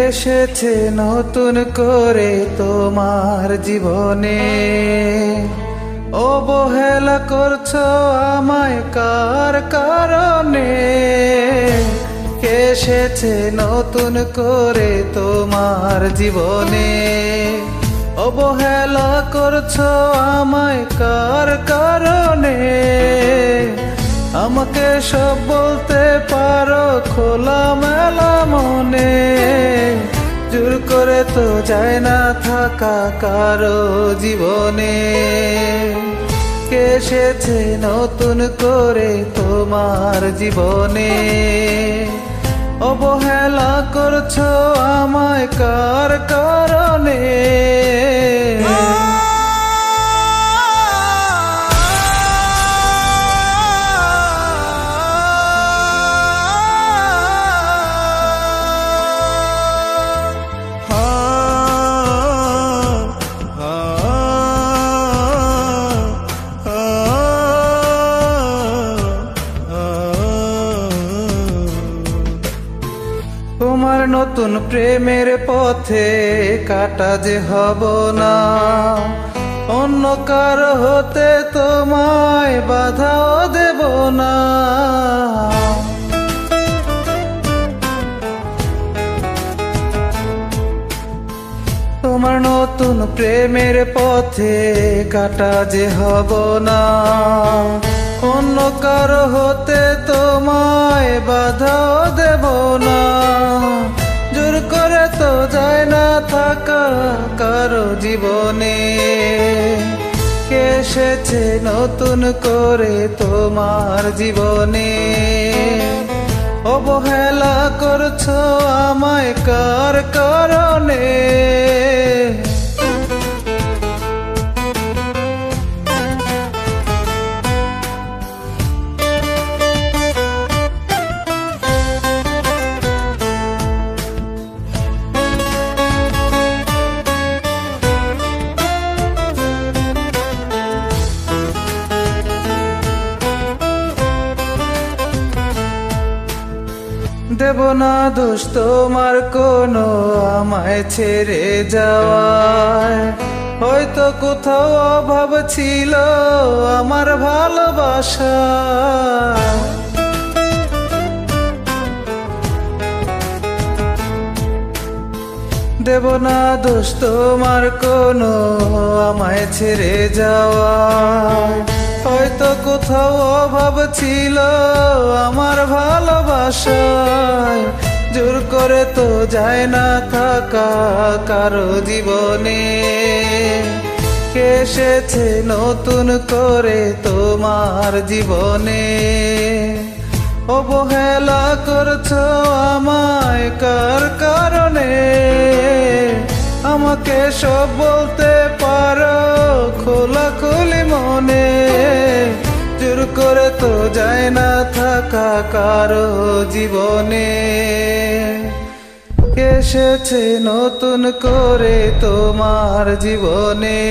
এসেছে নতুন করে তোমার জীবনে, অবহেলা করছো আমায় কার কারণে? এসেছে নতুন করে তোমার জীবনে, অবহেলা করছো আমায় কার কারণে? আমাকে সব বলতে পারো খোলামেলা মনে, জোর করে তো যায় না থাকা কারো জীবনে। কে এসেছে নতুন করে তোমার জীবনে, অবহেলা করছো আমায় কার কারণে? তোমার নতুন প্রেমের পথে কাটা যে হব না, অন্য কারো হতে তোমায় বাধাও দেব না। তোমার নতুন প্রেমের পথে কাটা যে হব না, অন্য কারো হতে তোমায় বাধাও দেব না। জোর করে তো যায় না থাকা কারো জীবনে, কে এসেছে নতুন করে তোমার জীবনে, অবহেলা করছো আমায় কার কারণে? দেব না দোষ তোমার কোনো আমায় ছেড়ে যাওয়ায়, হয়তো কোথাও অভাব ছিল আমার ভালোবাসা। দেব না দোষ তোমার কোনো আমায় ছেড়ে যাওয়ায়, হয়তো কোথাও অভাব ছিল আমার ভালোবাসায়। জোর করে তো যায় না থাকা কারো জীবনে, কে এসেছে নতুন করে তোমার জীবনে, অবহেলা করছো আমায় কার কারণে? আমাকে সব বলতে পারো খোলাখুলি মনে, জোর করে তো যায় না থাকা কারো জীবনে। এসেছে নতুন করে তোমার জীবনে।